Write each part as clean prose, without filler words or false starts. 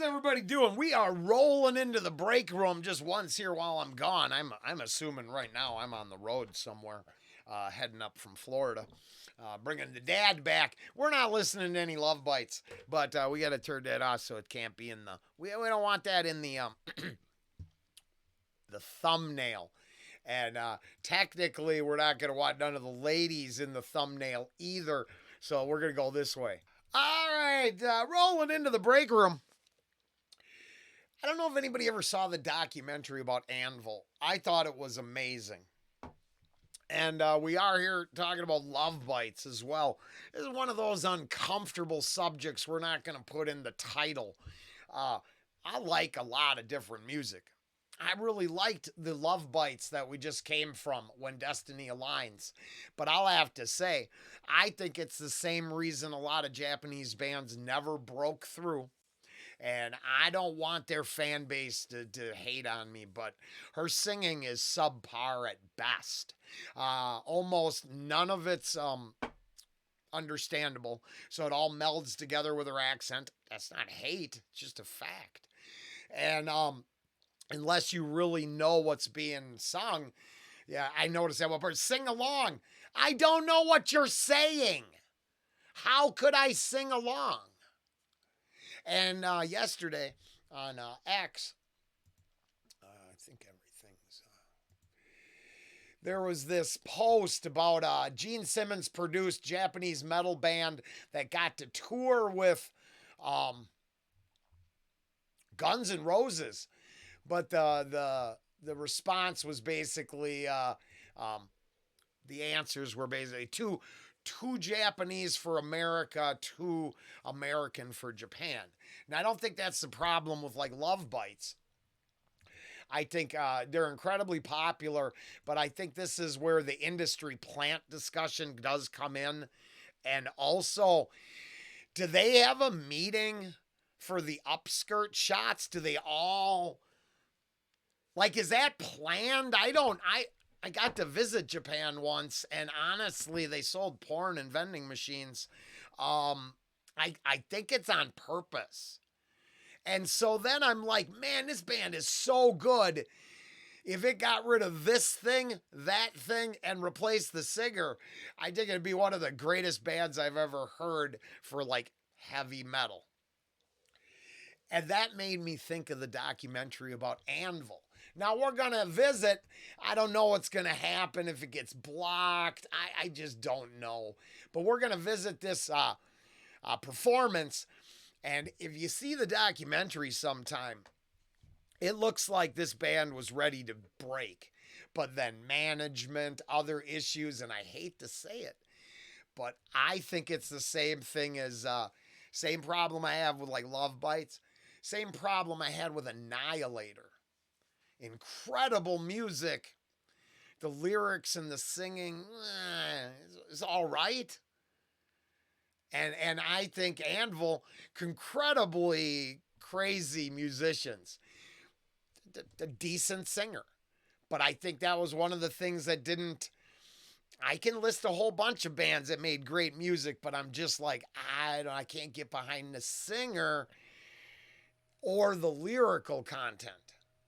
everybody doing? We are rolling into the break room just once here while I'm gone. I'm assuming right now I'm on the road somewhere, heading up from Florida, bringing the dad back. We're not listening to any love bites, but we got to turn that off so it can't be in the. We don't want that in the the thumbnail. And technically, we're not going to want none of the ladies in the thumbnail either. So we're going to go this way. All right, rolling into the break room. I don't know if anybody ever saw the documentary about Anvil. I thought it was amazing. And we are here talking about love bites as well. This is one of those uncomfortable subjects we're not going to put in the title. I like a lot of different music. I really liked the love bites that we just came from when Destiny Aligns. But I'll have to say, I think it's the same reason a lot of Japanese bands never broke through. And I don't want their fan base to hate on me, but her singing is subpar at best. Almost none of it's understandable. So it all melds together with her accent. That's not hate, it's just a fact. And unless you really know what's being sung, yeah, I noticed that one part. Sing along. I don't know what you're saying. How could I sing along? And yesterday on X, I think everything's. There was this post about Gene Simmons produced Japanese metal band that got to tour with Guns N' Roses, but the response was basically the answers were basically too Japanese for America, too American for Japan. Now, I don't think that's the problem with like love bites. I think they're incredibly popular, but I think this is where the industry plant discussion does come in. And also, do they have a meeting for the upskirt shots? Do they all, like, is that planned? I got to visit Japan once, and honestly, they sold porn and vending machines. I think it's on purpose. And so then I'm like, man, this band is so good. If it got rid of this thing, that thing, and replaced the singer, I think it'd be one of the greatest bands I've ever heard for like heavy metal. And that made me think of the documentary about Anvil. Now we're going to visit. I don't know what's going to happen if it gets blocked. I just don't know. But we're going to visit this performance. And if you see the documentary sometime, it looks like this band was ready to break. But then management, other issues, and I hate to say it, but I think it's the same thing as, same problem I have with like Love Bites. Same problem I had with Annihilator. Incredible music. The lyrics and the singing is all right. And I think Anvil, incredibly crazy musicians. A decent singer. But I think that was one of the things that didn't. I can list a whole bunch of bands that made great music, but I'm just like, I can't get behind the singer or the lyrical content.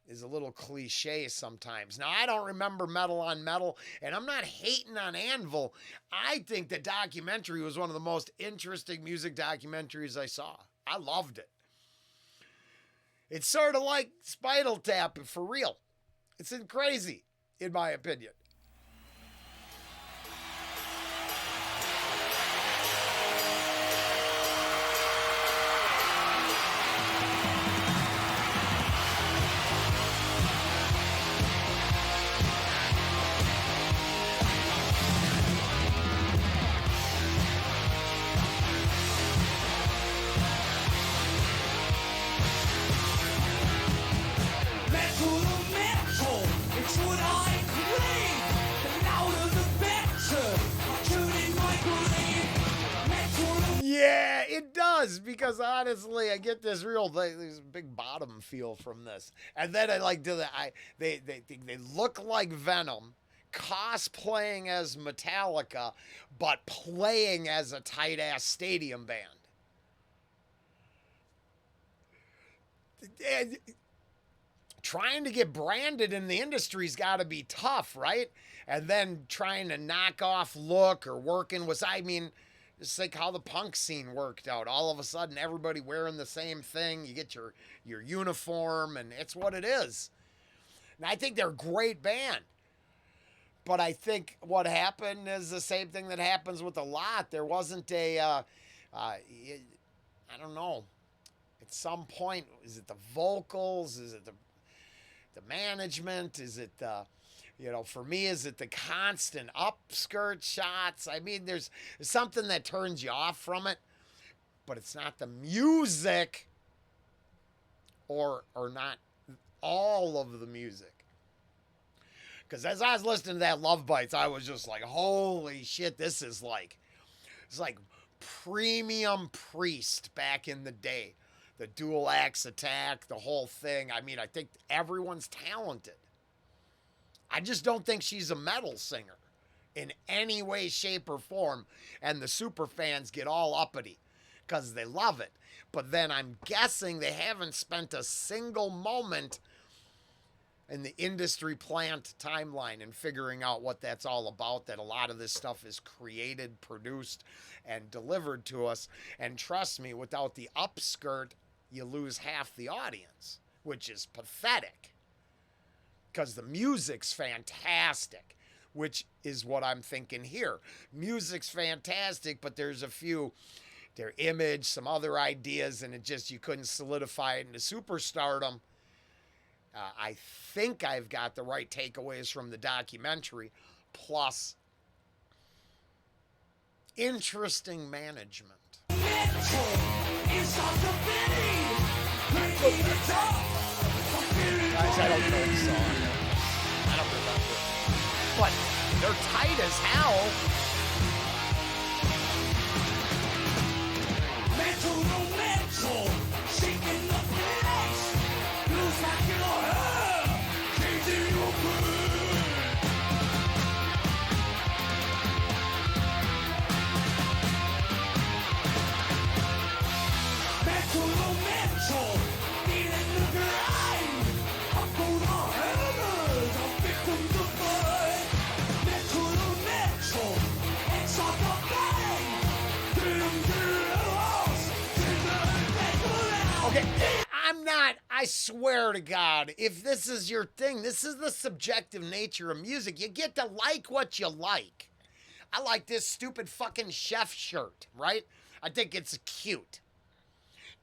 Is a little cliche sometimes. Now, I don't remember Metal on Metal, and I'm not hating on Anvil. I think the documentary was one of the most interesting music documentaries I saw. I loved it. It's sort of like Spinal Tap, for real. It's crazy, in my opinion. Yeah, it does, because honestly, I get this this big bottom feel from this, and then I like do that. They look like Venom, cosplaying as Metallica, but playing as a tight ass stadium band. And trying to get branded in the industry's got to be tough, right? And then trying to knock off look or working with, I mean, it's like how the punk scene worked out. All of a sudden, everybody wearing the same thing. You get your uniform, and it's what it is. And I think they're a great band. But I think what happened is the same thing that happens with a lot. There wasn't I don't know. At some point, is it the vocals? Is it the management? Is it the, for me, is it the constant upskirt shots? I mean, there's something that turns you off from it, but it's not the music or not all of the music. Because as I was listening to that Love Bites, I was just like, holy shit, it's like premium Priest back in the day. The dual axe attack, the whole thing. I mean, I think everyone's talented. I just don't think she's a metal singer in any way, shape, or form. And the super fans get all uppity because they love it. But then I'm guessing they haven't spent a single moment in the industry plant timeline and figuring out what that's all about, that a lot of this stuff is created, produced, and delivered to us. And trust me, without the upskirt, you lose half the audience, which is pathetic. Because the music's fantastic, which is what I'm thinking here. Music's fantastic, but there's a few, their image, some other ideas, and you couldn't solidify it into superstardom. I think I've got the right takeaways from the documentary, plus interesting management. Guys, I don't know the song. I don't remember. But they're tight as hell. Mental, shaking the place. Lose like your hair, changing your brain. Mental, feeling the grind. Up go the hammers, a victim to fight. Mental, it's like a bang. Okay, I swear to God, if this is your thing, this is the subjective nature of music. You get to like what you like. I like this stupid fucking chef shirt, right? I think it's cute.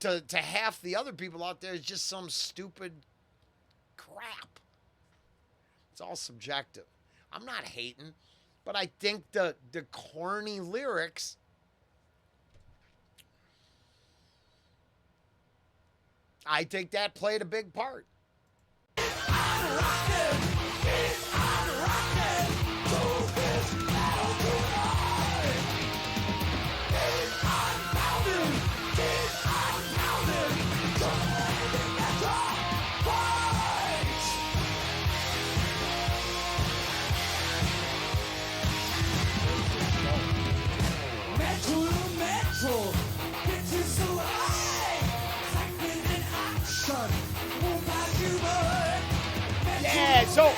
To half the other people out there is just some stupid crap. It's all subjective. I'm not hating, but I think the corny lyrics, I think that played a big part. Yeah, so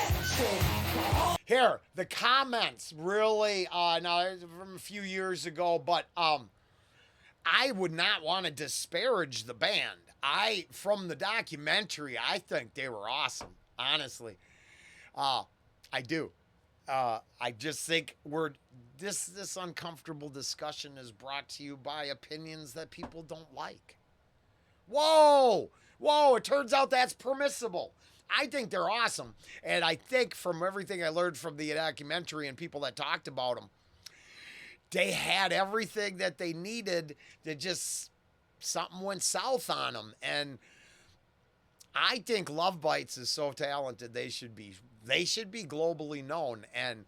here, the comments really, now from a few years ago, but I would not want to disparage the band. From the documentary, I think they were awesome, honestly. I do. I just think this uncomfortable discussion is brought to you by opinions that people don't like. Whoa, it turns out that's permissible. I think they're awesome. And I think from everything I learned from the documentary and people that talked about them, they had everything that they needed. That just something went south on them. And I think Love Bites is so talented, they should be globally known. And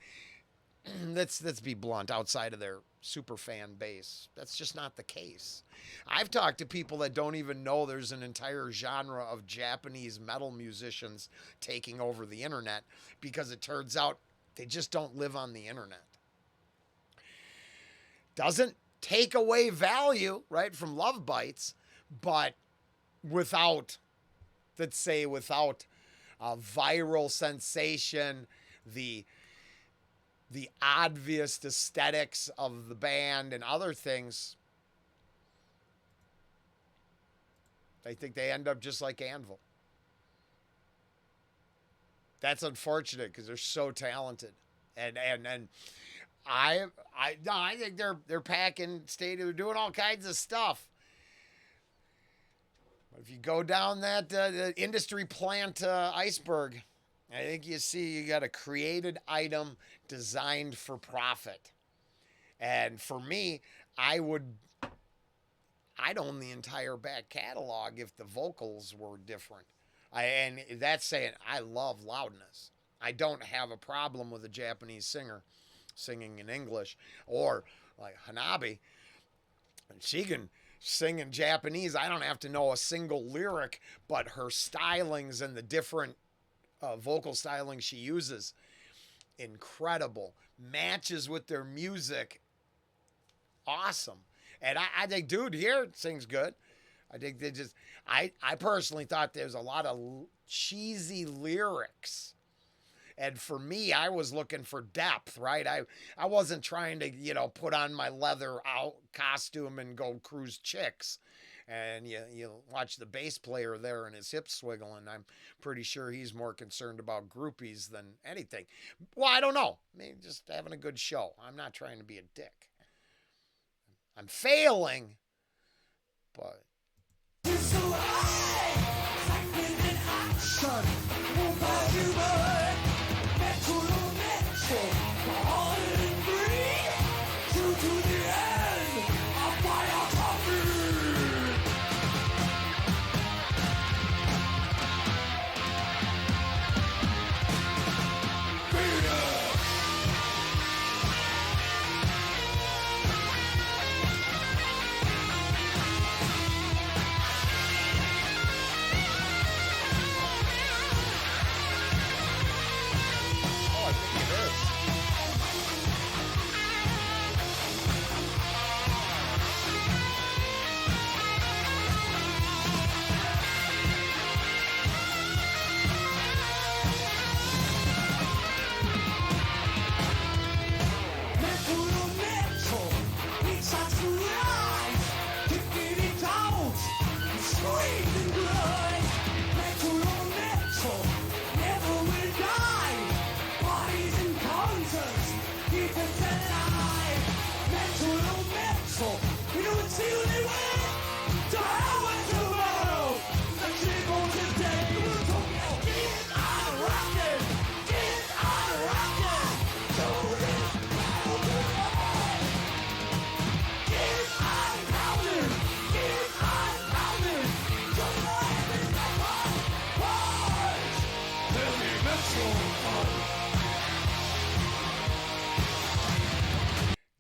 let's be blunt, outside of their super fan base, that's just not the case. I've talked to people that don't even know there's an entire genre of Japanese metal musicians taking over the internet, because it turns out they just don't live on the internet. Doesn't take away value, right, from Love Bites, but without let's say without viral sensation, the obvious aesthetics of the band and other things, I think they end up just like Anvil. That's unfortunate because they're so talented, and I think they're packing stadium, they're doing all kinds of stuff. If you go down that industry plant iceberg, I think you see you got a created item designed for profit. And for me, I'd own the entire back catalog if the vocals were different. And that's saying I love loudness. I don't have a problem with a Japanese singer singing in English, or like Hanabi, and she can sing in Japanese. I don't have to know a single lyric, but her stylings and the different vocal styling she uses, incredible. Matches with their music, awesome. And I think, dude, here sings good. I think they just, I personally thought there was a lot of cheesy lyrics. And for me, I was looking for depth, right? I wasn't trying to, put on my leather out costume and go cruise chicks. And you watch the bass player there and his hips swiggling. I'm pretty sure he's more concerned about groupies than anything. Well, I don't know. I mean, just having a good show. I'm not trying to be a dick. I'm failing, but... So high, action,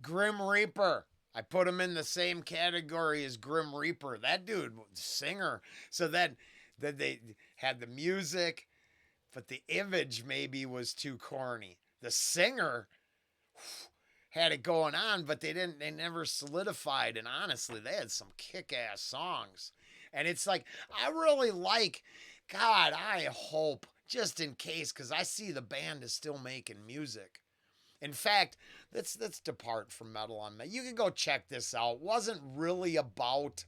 Grim Reaper. I put him in the same category as Grim Reaper. That dude, singer. So then they had the music, but the image maybe was too corny. The singer had it going on, but they never solidified. And honestly, they had some kick-ass songs. And it's like, I really like, God, I hope, just in case, because I see the band is still making music. In fact, let's depart from metal on metal. You can go check this out. It wasn't really about,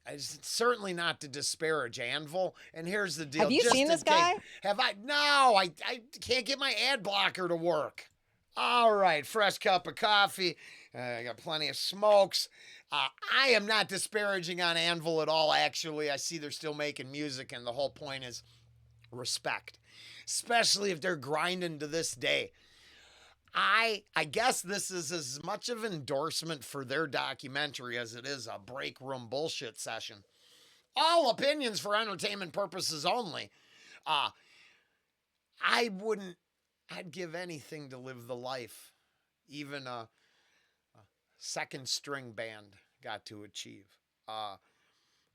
it's certainly not to disparage Anvil. And here's the deal. Have you seen this guy? Have I? No, I can't get my ad blocker to work. All right, fresh cup of coffee. I got plenty of smokes. I am not disparaging on Anvil at all, actually. I see they're still making music, and the whole point is respect, especially if they're grinding to this day. I guess this is as much of an endorsement for their documentary as it is a breakroom bullshit session. All opinions for entertainment purposes only. I'd give anything to live the life even a second string band got to achieve.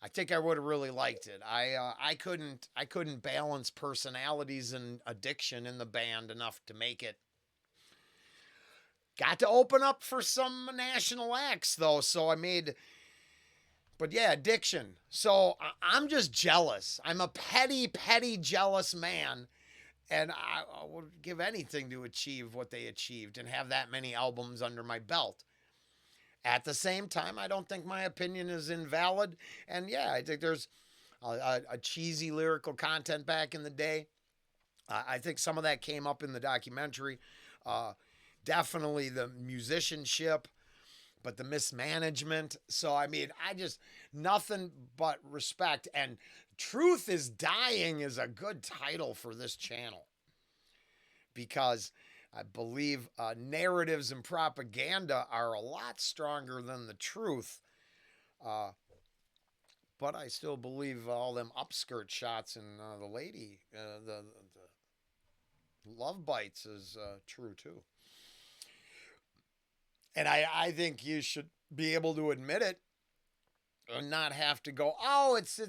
I think I would have really liked it. I couldn't balance personalities and addiction in the band enough to make it. Got to open up for some national acts though, so I made But yeah, addiction. So I'm just jealous. I'm a petty, petty, jealous man. And I would give anything to achieve what they achieved and have that many albums under my belt. At the same time, I don't think my opinion is invalid. And yeah, I think there's a cheesy lyrical content back in the day. I think some of that came up in the documentary. Uh, Definitely the musicianship, but the mismanagement. So, I mean, I just, nothing but respect. And Truth is Dying is a good title for this channel because I believe narratives and propaganda are a lot stronger than the truth. Uh, but I still believe all them upskirt shots and the lady, the love bites is true too. And I think you should be able to admit it and not have to go, oh, it's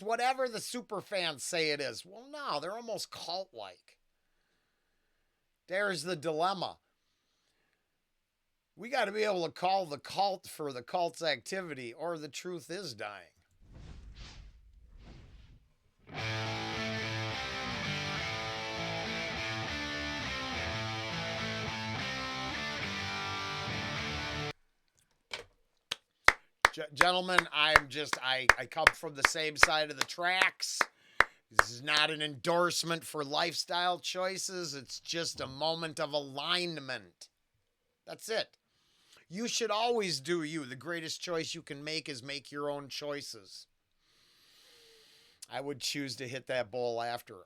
whatever the super fans say it is. Well, no, they're almost cult like. There's the dilemma. We got to be able to call the cult for the cult's activity, or the truth is dying. Gentlemen, I come from the same side of the tracks. This is not an endorsement for lifestyle choices. It's just a moment of alignment. That's it. You should always do you. The greatest choice you can make is make your own choices. I would choose to hit that ball after him.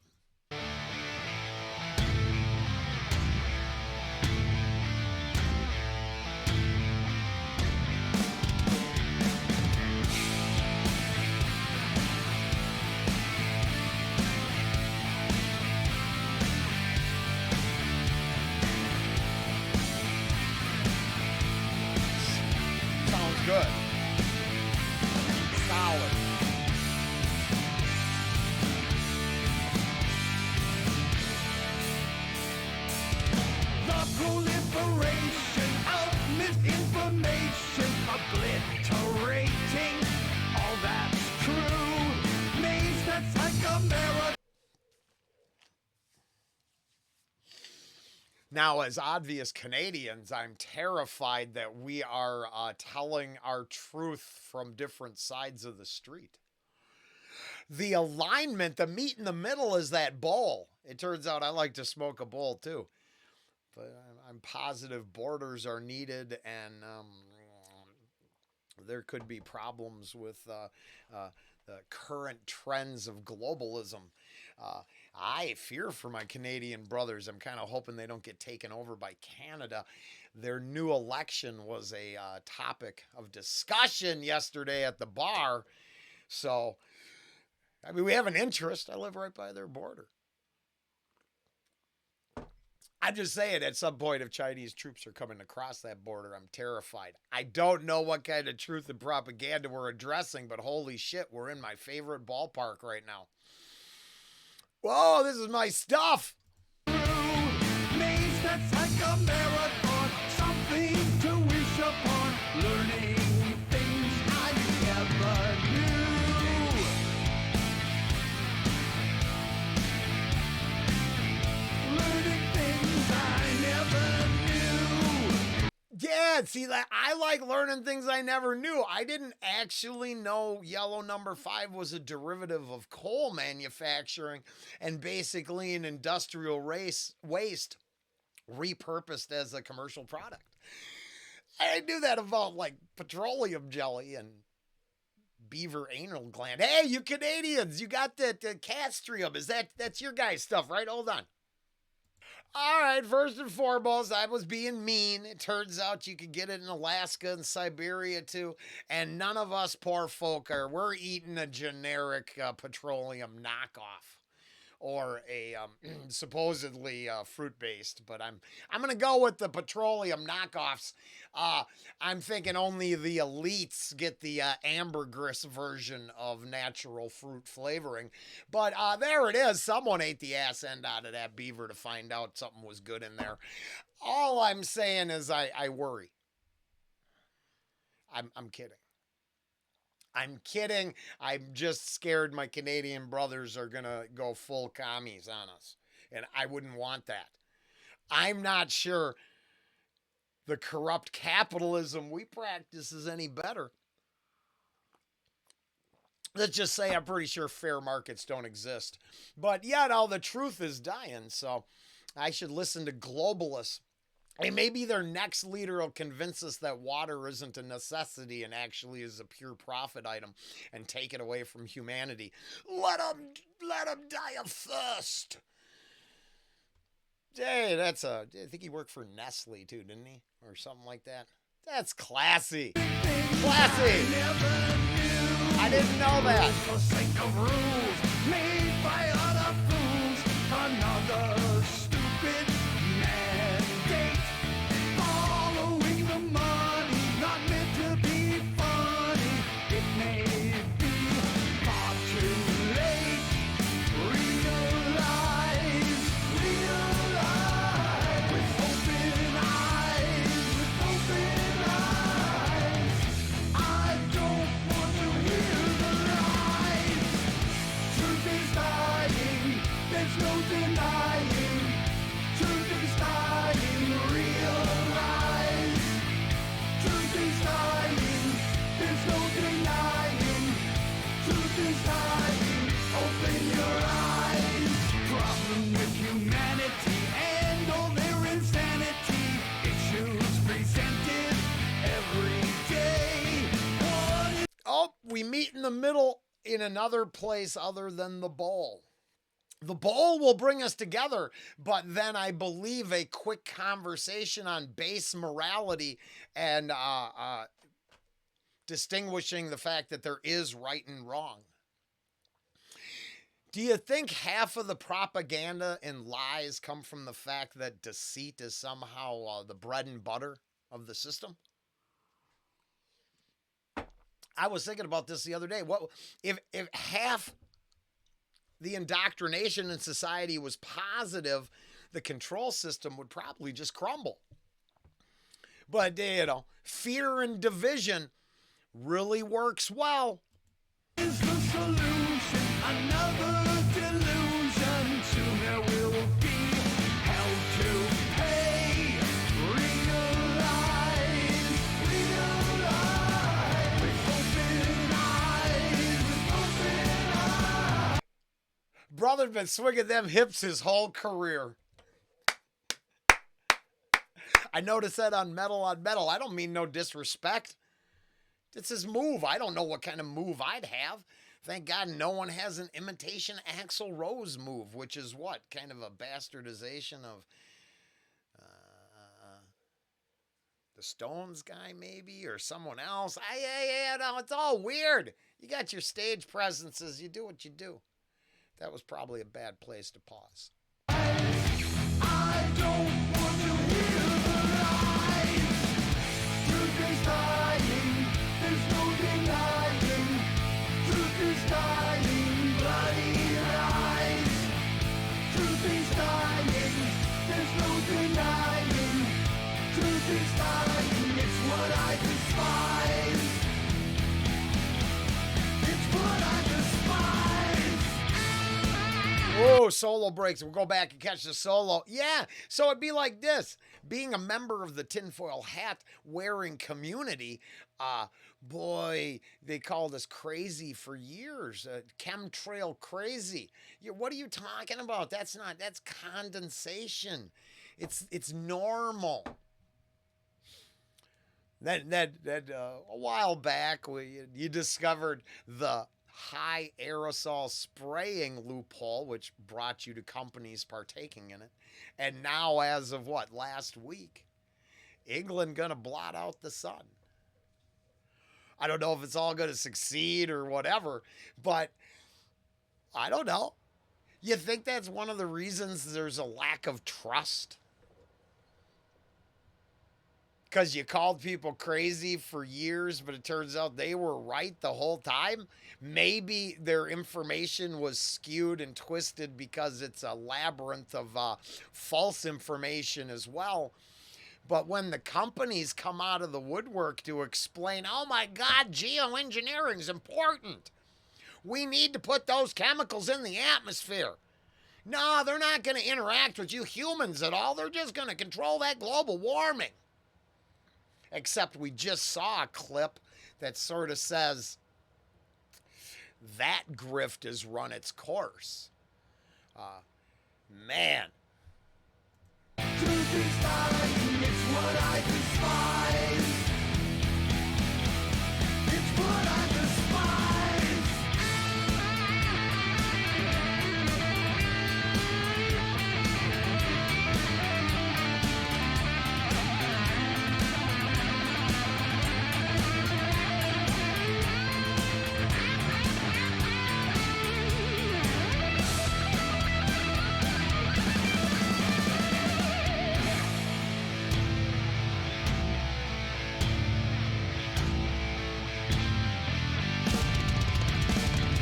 Sounds good. Solid. The proliferation of misinformation, obliterating all that's true, means that psychomeria. Now, as obvious Canadians, I'm terrified that we are telling our truth from different sides of the street. The alignment, the meat in the middle is that bowl. It turns out I like to smoke a bowl too. But I'm positive borders are needed, and there could be problems with the current trends of globalism. I fear for my Canadian brothers. I'm kind of hoping they don't get taken over by Canada. Their new election was a topic of discussion yesterday at the bar. So, I mean, we have an interest. I live right by their border. I'm just saying, at some point, if Chinese troops are coming across that border, I'm terrified. I don't know what kind of truth and propaganda we're addressing, but holy shit, we're in my favorite ballpark right now. Whoa, this is my stuff. Means that psychomeria, something to wish upon, learning things I never knew. Learning things I never knew. Yeah, see, I like learning things I never knew. I didn't actually know yellow number 5 was a derivative of coal manufacturing and basically an industrial waste repurposed as a commercial product. I knew that about like petroleum jelly and beaver anal gland. Hey, you Canadians, you got that castrium. That's your guys' stuff, right? Hold on. All right, first and foremost, I was being mean. It turns out you could get it in Alaska and Siberia too, and none of us poor folk we're eating a generic petroleum knockoff or a supposedly fruit based, but I'm gonna go with the petroleum knockoffs. I'm thinking only the elites get the ambergris version of natural fruit flavoring, but there it is. Someone ate the ass end out of that beaver to find out something was good in there. All I'm saying is I worry. I'm kidding. I'm kidding. I'm just scared my Canadian brothers are going to go full commies on us. And I wouldn't want that. I'm not sure the corrupt capitalism we practice is any better. Let's just say I'm pretty sure fair markets don't exist. But yet, all the truth is dying. So I should listen to globalists. And maybe their next leader will convince us that water isn't a necessity and actually is a pure profit item and take it away from humanity. Let them die of thirst. Hey, I think he worked for Nestle too, didn't he? Or something like that. That's classy. Classy. I didn't know that. For sake of rules made by other fools, another stupid mandate. Following the money, not meant to be funny. It may be far too late. Realize with open eyes, I don't want to hear the lies. Truth is dying, there's no denying. Truth is dying, realize. Truth is dying, there's no denying. Truth is dying, open your eyes. Problem with humanity and all their insanity. Issues presented every day. Oh, we meet in the middle in another place other than the bowl. The bowl will bring us together, but then I believe a quick conversation on base morality and distinguishing the fact that there is right and wrong. Do you think half of the propaganda and lies come from the fact that deceit is somehow the bread and butter of the system? I was thinking about this the other day. What if half the indoctrination in society was positive, the control system would probably just crumble. But, fear and division really works well. Is the solution another delusion? Soon there will be hell to pay. Realize with open eyes. Brother's been swinging them hips his whole career. I noticed that on Metal on Metal. I don't mean no disrespect. It's his move. I don't know what kind of move I'd have. Thank God no one has an imitation Axl Rose move, which is what? Kind of a bastardization of the Stones guy maybe, or someone else. No, it's all weird. You got your stage presences. You do what you do. That was probably a bad place to pause. I don't want to hear the lies. Truth is dying, there's no denying. Truth is dying, bloody lies. Truth is dying, there's no denying. Truth is dying, it's what I despise. It's what I despise. Oh, solo breaks. We'll go back and catch the solo. Yeah, so it'd be like this. Being a member of the tinfoil hat wearing community, boy, they called us crazy for years. Chemtrail crazy. What are you talking about? That's condensation. It's normal. That a while back, you discovered the high aerosol spraying loophole, which brought you to companies partaking in it. And now, as of last week, England gonna blot out the sun. I don't know if it's all gonna succeed or whatever, but I don't know. You think that's one of the reasons there's a lack of trust? Because you called people crazy for years, but it turns out they were right the whole time. Maybe their information was skewed and twisted because it's a labyrinth of false information as well. But when the companies come out of the woodwork to explain, oh my God, geoengineering is important. We need to put those chemicals in the atmosphere. No, they're not going to interact with you humans at all. They're just going to control that global warming. Except we just saw a clip that sort of says that grift has run its course. Man. Truth is fine, it's what I despise. It's what I despise.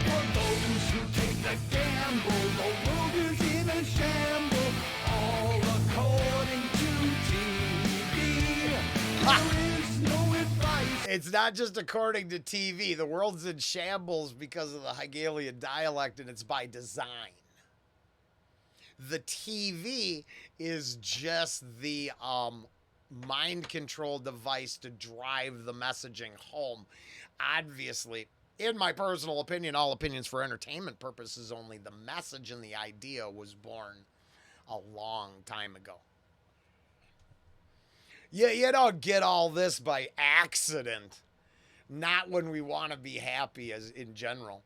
For those who take the gamble, the world is in a shamble, all according to TV. There is no advice. It's not just according to TV. The world's in shambles because of the Hegelian dialect, and it's by design. The TV is just the mind control device to drive the messaging home. Obviously, in my personal opinion, all opinions for entertainment purposes only, the message and the idea was born a long time ago. Yeah, you don't get all this by accident. Not when we want to be happy as in general.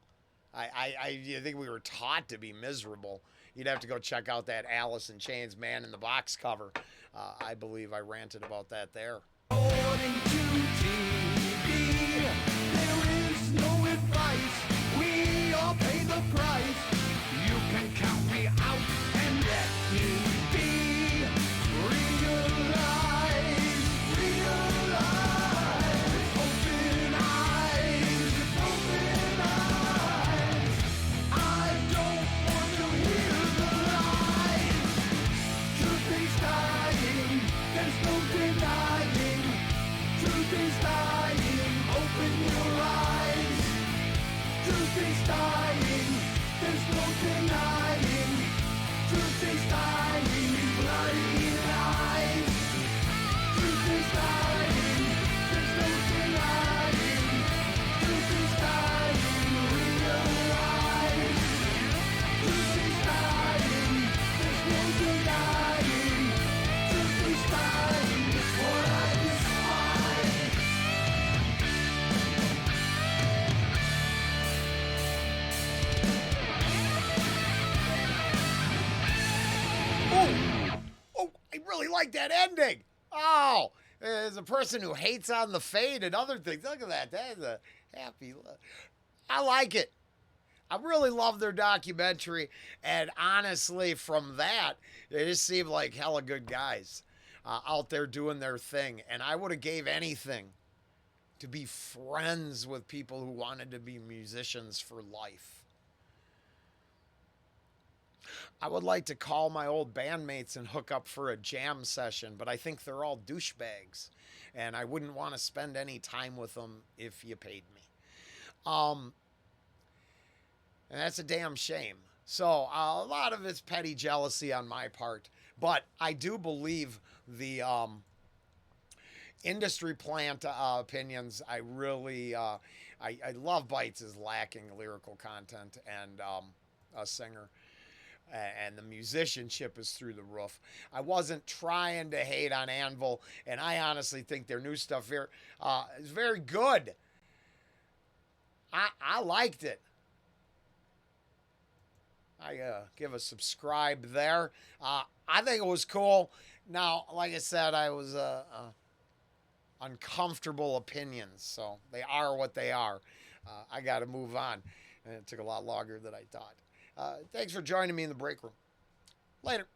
I think we were taught to be miserable. You'd have to go check out that Alice in Chains Man in the Box cover. I believe I ranted about that there. According to TV, there is no advice. We all pay the price. You can count me out and let me be. Realize, realize. Open eyes, open eyes. I don't want to hear the lies. Truth is dying, there's no denying. Truth is dying, open your eyes. Truth is dying, there's no denying. Truth is dying, bloody lies. Truth is dying, there's no denying. Truth is dying, realize. Truth is dying, there's no denying. Truth is dying, it's what I despise. Oh, I really like that ending. Oh, as a person who hates on the fade and other things, look at that. That's a happy look. I like it. I really love their documentary, and honestly, from that, they just seem like hella good guys out there doing their thing. And I would have gave anything to be friends with people who wanted to be musicians for life. I would like to call my old bandmates and hook up for a jam session, but I think they're all douchebags, and I wouldn't want to spend any time with them if you paid me. And that's a damn shame. So a lot of it's petty jealousy on my part, but I do believe the industry plant opinions. I really, I love Bites is lacking lyrical content and a singer. And the musicianship is through the roof. I wasn't trying to hate on Anvil, and I honestly think their new stuff here is very good. I liked it. I give a subscribe there. I think it was cool. Now, like I said, I was uncomfortable opinions, so they are what they are. I got to move on, and it took a lot longer than I thought. Thanks for joining me in the break room. Later.